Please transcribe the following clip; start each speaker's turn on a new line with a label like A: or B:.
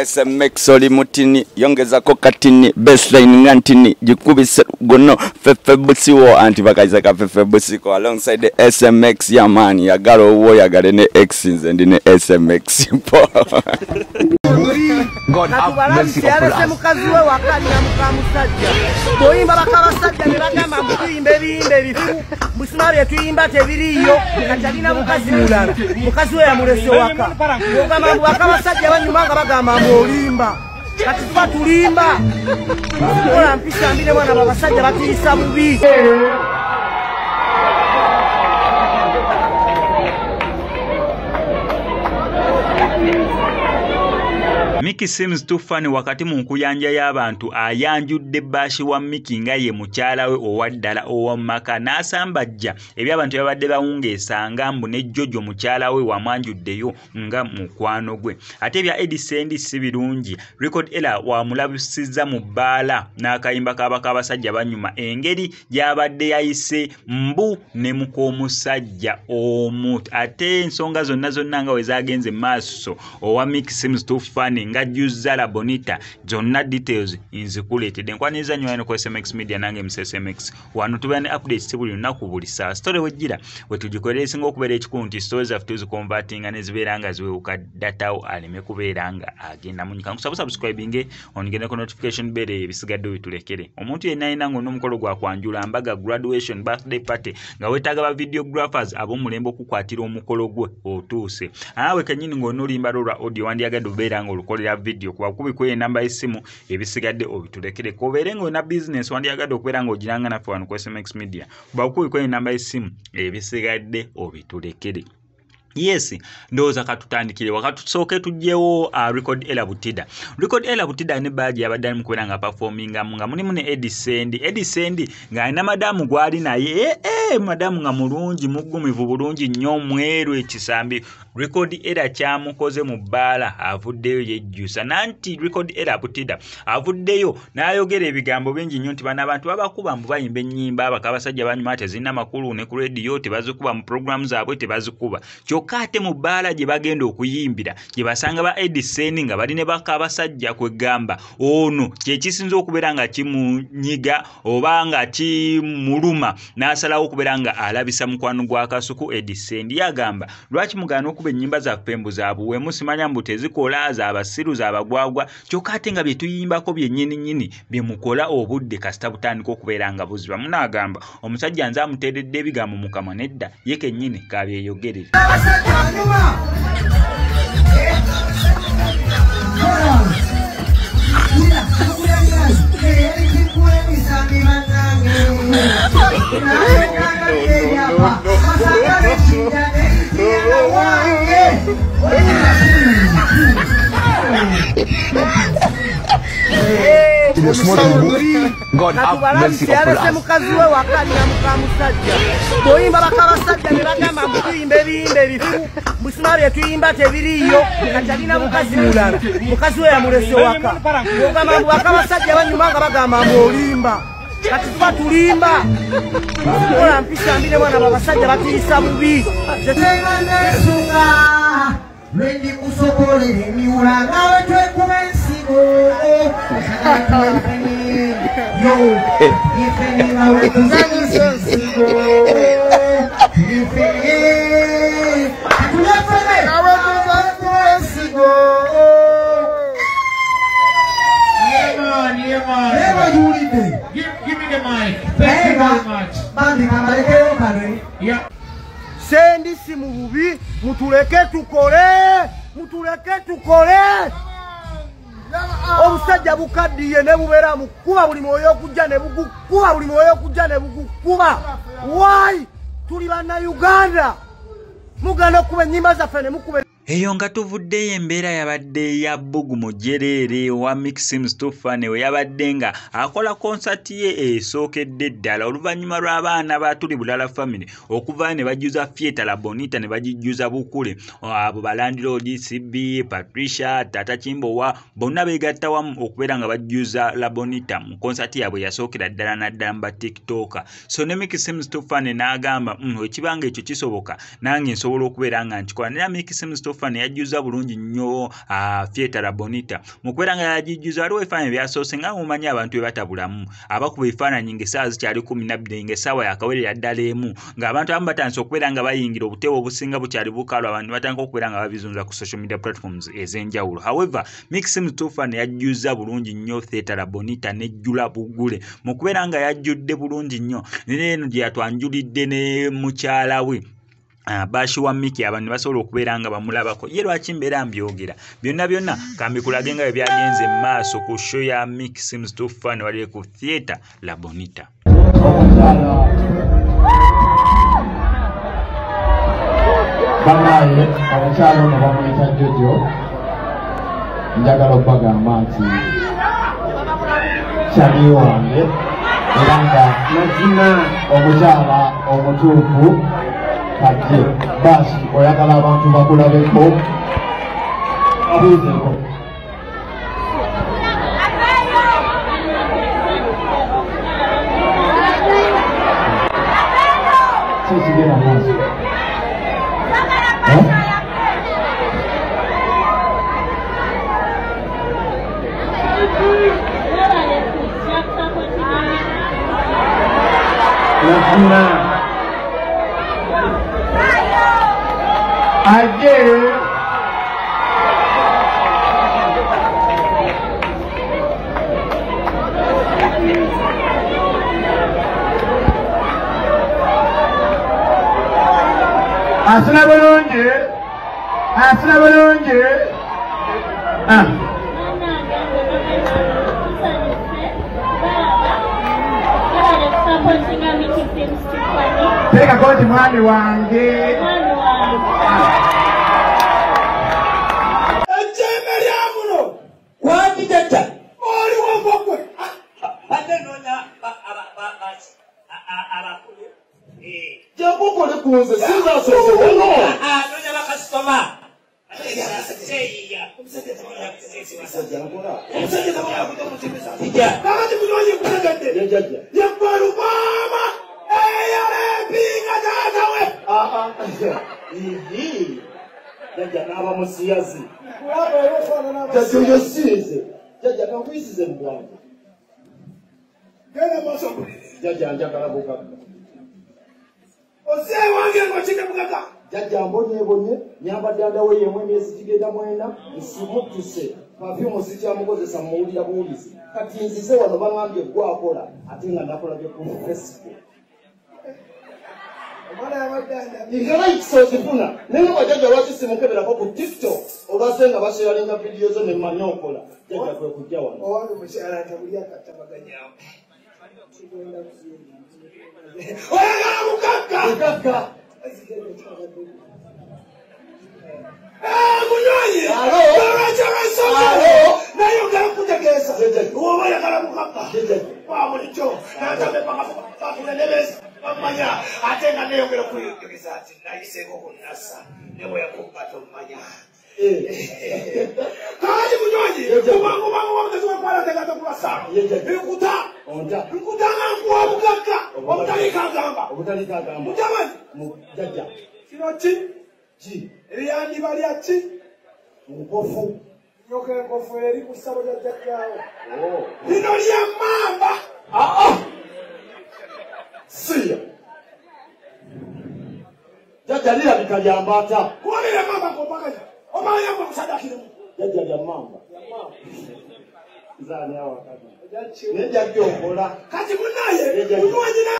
A: SMX oli mutini yongezako katini baseline ngantini jikubise gono fefe busiwo anti bakaisa ka fefe busiko alongside the SMX ya man ya garo wo ya gare ne X's and ne SMX God have mercy upon us.
B: Mukaziwe wakani na mukamusajja boyimba bakabasajja ne bagamba muyimbe biyimbe bifu musimali tuyimba tebiriyo katalina mukazi mulala mukazi we yamulese waka ogamba bakabasajja banyuma nga bagamba olimba kati tuba tulimba ola mpisa mbine mwana babasajja batiyisa bubi.
C: Mickey seems too funny wakati mu nkuyanja y'abantu ayanjudde bashi wa Mickey nga ye mukyala we owaddala owamaka n'asambajja eby'abantu babadde bawungeesanga mbu ne Jojo mukyala we wamwanjuddeyo nga mukwano gwe. Ate ebya Eddie Sendi si birungi. Record Ella wamulabisizza mu bbaala n'akayimba k'abasajja banyuma engeri gy'abadde yayise mbu ne muk'omusajja omu. Ate ensonga zonna nga we zaagenze maaso owa Mickey seems too funny nga Juzala Bonita zonna details inzikuletedde nkwaniza nnyo eno ku SMX Media nange MSMX wano tubeera ne updates buli lunaku buli saa story wejjira wetugikolera esinga okubeera ekikulu nti stories affe tuzikonvatinga ne zibeera nga ziwewuka datawo aleme kubeera nga agenda munyika nkusaba subscribinge onigende ku notification bell ebisigadde bitulekere omuntu yenna alina ng'onna omukolo gwa kwanjula mbaga graduation birthday party nga weetaaga ba videographers ab'omulembe okukwatira omukolo gwe otuuse naawe kennyini ng'onna olimba lolwa audio wandyagadde obeera nga olukolera video kuba kubikuye namba y'essimu ebisigadde obitulekere kobeere ng'olina business wandyagadde okubeera ng'ogiranga naffe wano ku SMX Media kuba kubikuye namba y'essimu ebisigadde obitulekere. Yes, ndoza katutandikire wakatusooke tujjewo Record Ella Butida. Record Ella Butida ne baji abadde mu kubeera nga performinga nga mulimu ne Eddie Sendi nga alina madamu gwali naye madamu nga mulungi muggumivu bulungi nnyo mweru ekisambi. Record Ella kyamukoze mu bbaala avuddeyo yejjusa nanti Record Ella Butida avuddeyo n'ayogera ebigambo bingi nnyo nti bano abantu babakuba mbu bayimba ennyimba abakabasajja banyuma tezirina makulu ne ku radio tebazikuba mu program zaabwe tebazikuba kyokka mu bbaala gye bagenda okuyimbira gye basanga ba Eddie Sendi nga bali ne bakabasajja kwegamba ono kyekisinza okubeera nga kimunyiga oba nga kimuluma n'asalawo okubeera nga alabisa mukwano gwa Kasuku. Eddie Sendi yagamba lwaki mugaana okuba ennyimba zaffe mbu zaabuwemu simanya mbu tezikola zaabasiru zaabagwagwa kyokka ate nga bye tuyimbako byennyini bye mukola obudde kasita butandika okubeera nga buziba. Munaagamba omusajja nze amuteeredde ebigambo mukama nedda ye kennyini kabyeyogerere.
A: God have mercy upon us.
B: Mukaziwe wakani na mukamusajja boyimba bakabasajja ne bagamba muyimbe biyimbe bifu musimali tuyimba tebiriyo katalina mukazi mulala mukazi we yamulese waka ogamba bakabasajja banyuma nga bagamba olimba kati tuba tulimba ola mpisa mbine mwana babasajja batiyisa bubi zetegandesunga Mendi kusokolere miula nawe twekuba ensigo yo ifeni nawe tuzanyisa ensigo ifeni atulefene nawe tuzanyisa ensigo Never you leave me. Give me the mic. Thank you very much. Bandi kamalekeo kare. Yeah. Sendi si mububi mutuleke tukole omusajja bukaddiye ne bubeera mukuba buli mwoyo okujja ne bugukuba why tuli banna Uganda muganda okuba ennyimba zaffe ne mukube. Eyo nga tuvuddeyo embeera yabadde ya bbugumu jerere wa Mickey seems too funny we yabadde nga akola concert ye esookedde ddala oluvannyuma lw'abaana ba Tuli Bulala family okuva ne bajjuza Theatre La Bonita ne bagijjuza Bukule abo balandlord CB Patricia Tata Kimbowa bonna beegatta wamu okubeera nga bajjuza La Bonita mu concert yaabwe yasookera ddala naddala mu TikToker. So ne Mickey seems too funny n'agamba ekibanga ekyo kisoboka nange nsobola okubeera nga nkikola. Naye Mickey seems too
C: Stefan yajjuza bulungi nnyo Theatre La Bonita mukwera nga yajjuza waliwo ebifaananyi byasoose nga mumanyi abantu bwe batabulamu abakuba ebifaananyi ng'essaawa zikyali 12 ng'essaawa yakawerera ddala emu ng'abantu abamu batandise okubeera nga bayingira obuteewo obusinga bukyali bukalu abantu batandika okubeera nga babizunza ku social media platforms ez'enjawulo. However, Mixim Stefan yajjuza bulungi nnyo Theatre La Bonita nejjula bugule mukubeera nga yajjudde bulungi nnyo n'eno gye yatwanjulidde ne mukyala we Bashi wa Miki abantu basobola okubeera nga bamulabako ye lwaki mbeera mbyogera byonna kambikulage nga byagenze maaso ku show ya Mixim Stefan wali ku Theatre La Bonita.
D: Banaye abakyalo nga bamuyita Jojo njagala okubagamba nti kyali wange era nga nazina omukyala omutuufu kati Bashi oyagala abantu bakulabeko abuuzeko kikigenda maaso Again. Asuna bulungi. Teka koti mwami wange. Jaja mbonye nyambadde ndawe yemwe myezi kigenda mwena nsimutuse pafyumu sikyamukozesa muwulira buwulizi kati nzize wano bangambye gwakola ate nga nakolabye ku Facebook ingala ikisozifuna naye bajaja lwaki simukeberako ku TikTok olwase nga basharinga vidiyo zo nemmanyi okola jaja kwe kujja wano owange mukyala atabuli akatabaganyaawo oyagala mukakka munyonyi naye ogala kutegeeza oba oyagala mukaka wabulijjo natamepakafuna nebeza bamumanya ate nga neyongera okuyogeza ati nayiseeko okunasa newe yakumba tomumanya kati munyonyi kubanga wamutezi wekwala tegata kulasano nkutanga nkuwa bukaka obutalikagamba mutamanyi jaja kino ki eryandiba lya ki nkofu nyoka enkofu eri ku ssabo lya jjajjaawo lino lya mamba siya jaja lirabika lya mbaata kuba lya mamba kompakanya omanyamba kusadakirimu jaja lya mamba nzaani awakati nejjajja okola kati munaye munywanyi